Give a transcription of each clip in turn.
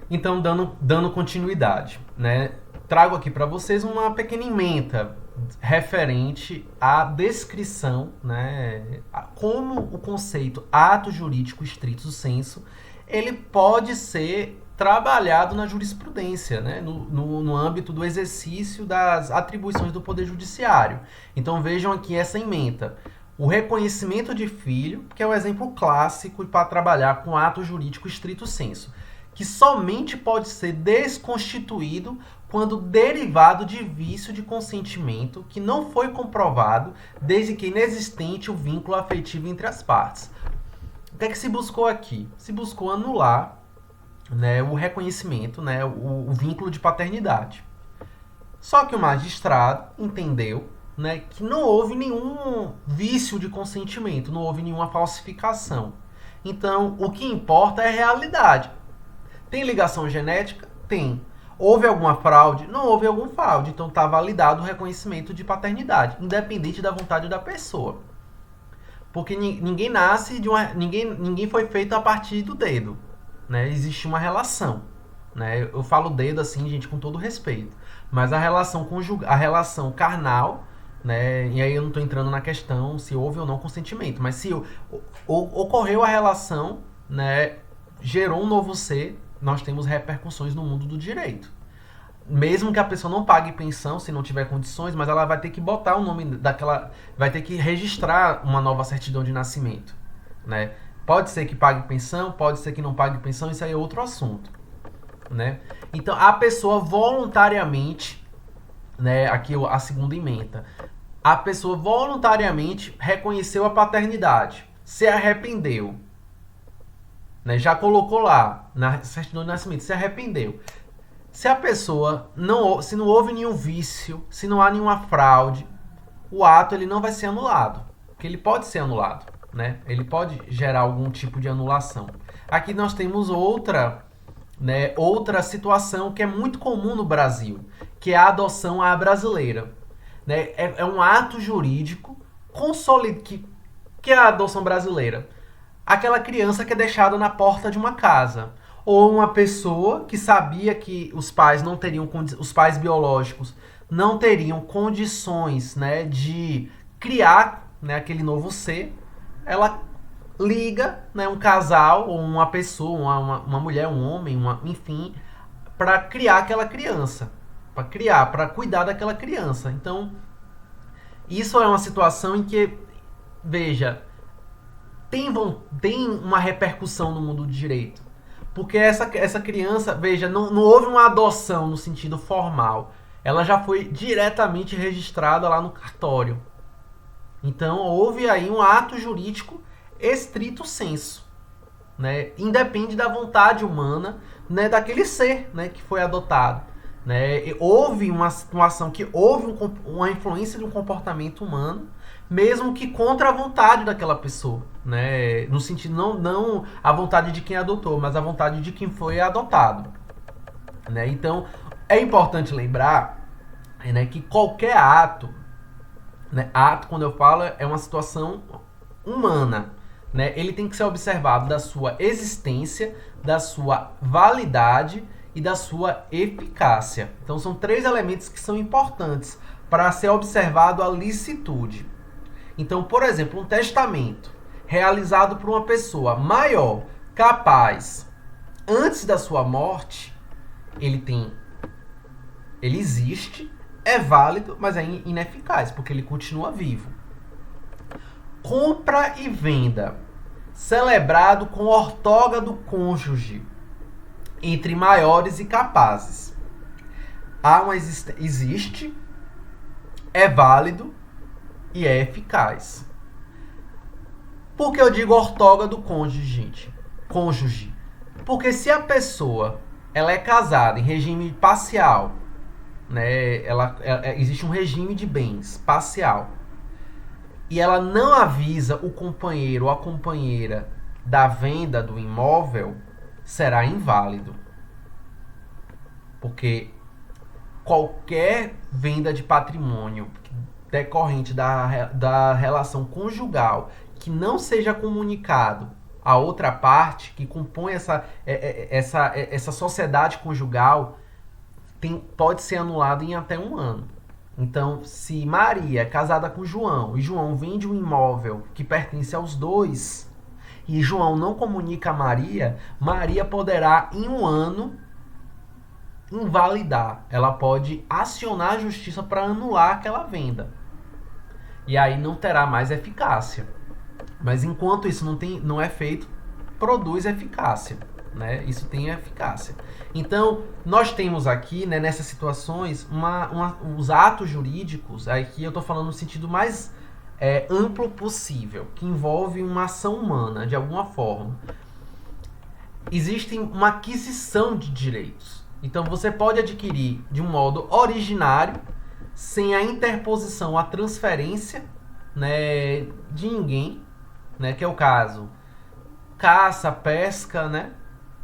Então, dando continuidade, né? Trago aqui para vocês uma pequena ementa referente à descrição, né? A como o conceito ato jurídico estrito sensu, ele pode ser trabalhado na jurisprudência, né? No âmbito do exercício das atribuições do Poder Judiciário. Então, vejam aqui essa ementa. O reconhecimento de filho, que é o exemplo clássico para trabalhar com ato jurídico estrito sensu, que somente pode ser desconstituído quando derivado de vício de consentimento que não foi comprovado desde que inexistente o vínculo afetivo entre as partes. O que é que se buscou aqui? Se buscou anular, né, o reconhecimento, né, o vínculo de paternidade. Só que o magistrado entendeu, né, que não houve nenhum vício de consentimento, não houve nenhuma falsificação. Então, o que importa é a realidade. Tem ligação genética? Tem. Houve alguma fraude? Não houve alguma fraude. Então está validado o reconhecimento de paternidade, independente da vontade da pessoa. Porque ninguém nasce de uma. Ninguém foi feito a partir do dedo. Né? Existe uma relação. Né? Eu falo dedo assim, gente, com todo respeito. Mas a relação conjugal, a relação carnal, né? E aí eu não estou entrando na questão se houve ou não consentimento. Mas se ocorreu a relação, né? Gerou um novo ser, nós temos repercussões no mundo do direito. Mesmo que a pessoa não pague pensão, se não tiver condições, mas ela vai ter que botar o nome daquela... Vai ter que registrar uma nova certidão de nascimento. Né? Pode ser que pague pensão, pode ser que não pague pensão, isso aí é outro assunto. Né? Então, a pessoa voluntariamente... Né, aqui a segunda ementa. A pessoa voluntariamente reconheceu a paternidade, se arrependeu. Né, já colocou lá na certidão de nascimento, se arrependeu. Se a pessoa se não houve nenhum vício, se não há nenhuma fraude, o ato ele não vai ser anulado, porque ele pode ser anulado, né? Ele pode gerar algum tipo de anulação. Aqui nós temos outra situação que é muito comum no Brasil, que é a adoção à brasileira. Né? É um ato jurídico que é a adoção brasileira. Aquela criança que é deixada na porta de uma casa. Ou uma pessoa que sabia que os pais não teriam, os pais biológicos não teriam condições, né, de criar, né, aquele novo ser. Ela liga, né, um casal ou uma pessoa, uma mulher, um homem, enfim, para criar aquela criança. Para cuidar daquela criança. Então, isso é uma situação em que, veja, tem uma repercussão no mundo do direito. Porque essa criança, veja, não houve uma adoção no sentido formal. Ela já foi diretamente registrada lá no cartório. Então, houve aí um ato jurídico estrito sensu. Né? Independe da vontade humana, né, daquele ser, né, que foi adotado. Né? Houve uma situação que houve uma influência de um comportamento humano, mesmo que contra a vontade daquela pessoa, né? No sentido não a vontade de quem adotou, mas a vontade de quem foi adotado, né? Então é importante lembrar, né, que qualquer ato, né, ato quando eu falo é uma situação humana, né? Ele tem que ser observado da sua existência, da sua validade e da sua eficácia. Então são três elementos que são importantes para ser observado a licitude. Então, por exemplo, um testamento realizado por uma pessoa maior, capaz, antes da sua morte, ele existe, é válido, mas é ineficaz, porque ele continua vivo. Compra e venda, celebrado com ortoga do cônjuge, entre maiores e capazes. Existe, é válido e é eficaz. Por que eu digo ortoga do cônjuge, gente? Cônjuge. Porque se a pessoa ela é casada em regime parcial, né, existe um regime de bens parcial, e ela não avisa o companheiro ou a companheira da venda do imóvel, será inválido. Porque qualquer venda de patrimônio decorrente da relação conjugal que não seja comunicado a outra parte que compõe essa sociedade conjugal pode ser anulado em até 1 ano. Então, se Maria é casada com João e João vende um imóvel que pertence aos dois e João não comunica a Maria, Maria poderá, em 1 ano, invalidar. Ela pode acionar a justiça para anular aquela venda. E aí não terá mais eficácia. Mas enquanto isso não é feito, produz eficácia. Né? Isso tem eficácia. Então, nós temos aqui, né, nessas situações, os atos jurídicos, aqui eu estou falando no sentido mais amplo possível, que envolve uma ação humana, de alguma forma. Existe uma aquisição de direitos. Então, você pode adquirir de um modo originário, sem a interposição, a transferência, né, de ninguém, né, que é o caso caça, pesca, né?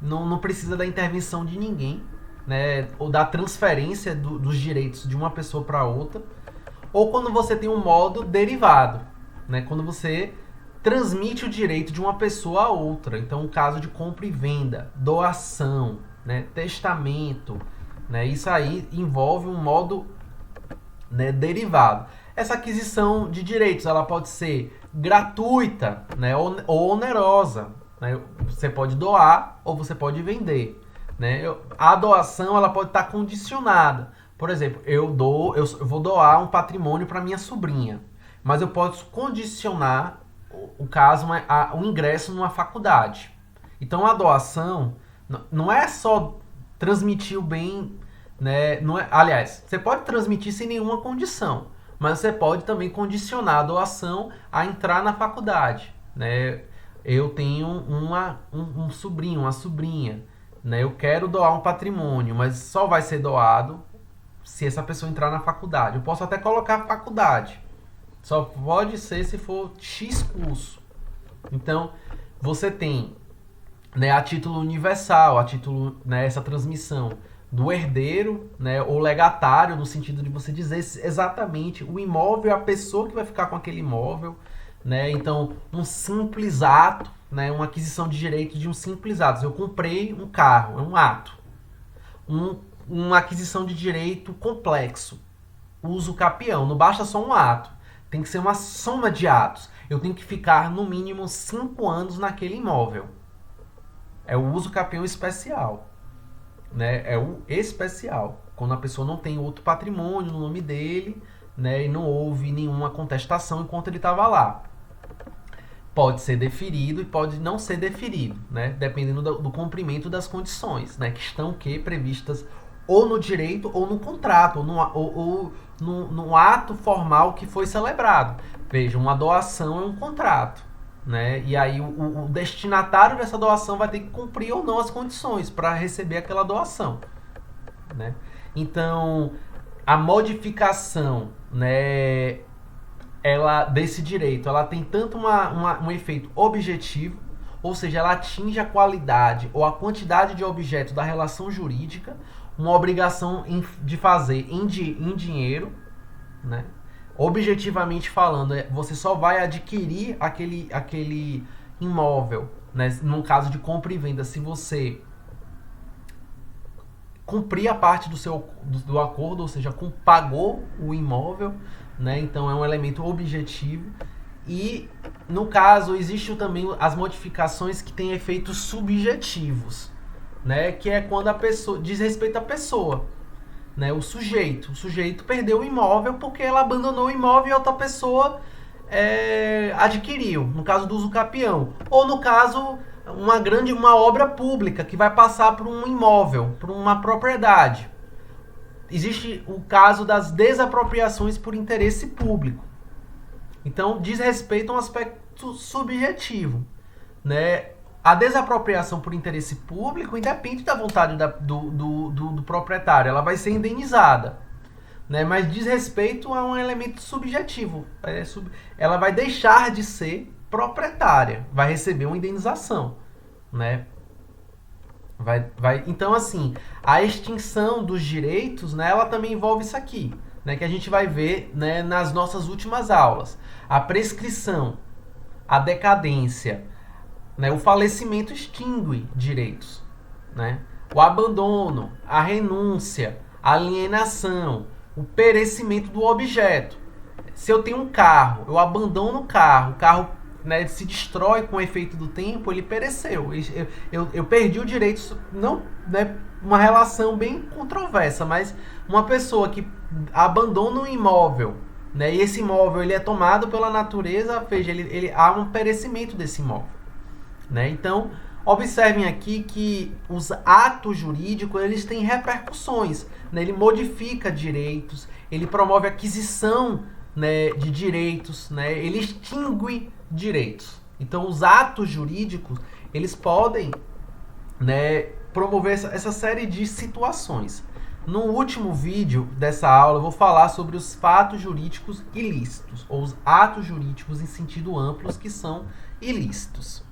Não precisa da intervenção de ninguém, né? Ou da transferência dos direitos de uma pessoa para outra. Ou quando você tem um modo derivado, né? Quando você transmite o direito de uma pessoa a outra. Então, o caso de compra e venda, doação, né? Testamento, né? Isso aí envolve um modo, né, derivado. Essa aquisição de direitos, ela pode ser gratuita, né? Ou onerosa. Você pode doar ou você pode vender, né? A doação, ela pode estar condicionada. Por exemplo, eu vou doar um patrimônio para minha sobrinha, mas eu posso condicionar o ingresso numa faculdade. Então a doação não é só transmitir o bem, né? Aliás, você pode transmitir sem nenhuma condição, mas você pode também condicionar a doação a entrar na faculdade, né? Eu tenho um sobrinho, uma sobrinha, né? Eu quero doar um patrimônio, mas só vai ser doado se essa pessoa entrar na faculdade. Eu posso até colocar faculdade. Só pode ser se for X curso. Então, você tem, né, a título universal, né, essa transmissão do herdeiro, né, ou legatário, no sentido de você dizer exatamente o imóvel, a pessoa que vai ficar com aquele imóvel. Né? Então, um simples ato, né? Uma aquisição de direito de um simples ato. Eu comprei um carro, é um ato. Uma aquisição de direito complexo, uso capião. Não basta só um ato, tem que ser uma soma de atos. Eu tenho que ficar no mínimo 5 anos naquele imóvel. É o uso capião especial. Né? É o especial. Quando a pessoa não tem outro patrimônio no nome dele, né? E não houve nenhuma contestação enquanto ele estava lá. Pode ser deferido e pode não ser deferido, né? Dependendo do cumprimento das condições, né? Que estão previstas ou no direito ou no contrato, ou no ato formal que foi celebrado. Veja, uma doação é um contrato, né? E aí o destinatário dessa doação vai ter que cumprir ou não as condições para receber aquela doação, né? Então, a modificação, né, desse direito, ela tem tanto um efeito objetivo, ou seja, ela atinge a qualidade ou a quantidade de objeto da relação jurídica, uma obrigação de fazer em dinheiro, né? Objetivamente falando, você só vai adquirir aquele imóvel, né, num caso de compra e venda, se você cumprir a parte do acordo, ou seja, pagou o imóvel, né? Então é um elemento objetivo. E no caso existe também as modificações que têm efeitos subjetivos, né? Que é quando a pessoa diz respeito à pessoa, né? O sujeito perdeu o imóvel porque ela abandonou o imóvel e outra pessoa adquiriu, no caso do uso capião, ou no caso uma obra pública que vai passar por um imóvel, por uma propriedade. Existe o caso das desapropriações por interesse público. Então, diz respeito a um aspecto subjetivo, né? A desapropriação por interesse público independe da vontade do proprietário. Ela vai ser indenizada, né? Mas diz respeito a um elemento subjetivo. Ela vai deixar de ser proprietária, vai receber uma indenização, né? Então, assim, a extinção dos direitos, né, ela também envolve isso aqui, né, que a gente vai ver, né, nas nossas últimas aulas. A prescrição, a decadência, né? O falecimento extingue direitos, né? O abandono, a renúncia, a alienação, o perecimento do objeto. Se eu tenho um carro, eu abandono o carro, né, se destrói com o efeito do tempo, ele pereceu. Eu perdi o direito, não, né, uma relação bem controversa, mas uma pessoa que abandona um imóvel, né, e esse imóvel ele é tomado pela natureza, veja, há um perecimento desse imóvel. Né? Então, observem aqui que os atos jurídicos eles têm repercussões. Né? Ele modifica direitos, ele promove aquisição, né, de direitos, né? Ele extingue direitos. Então, os atos jurídicos eles podem, né, promover essa série de situações. No último vídeo dessa aula eu vou falar sobre os fatos jurídicos ilícitos, ou os atos jurídicos em sentido amplo que são ilícitos.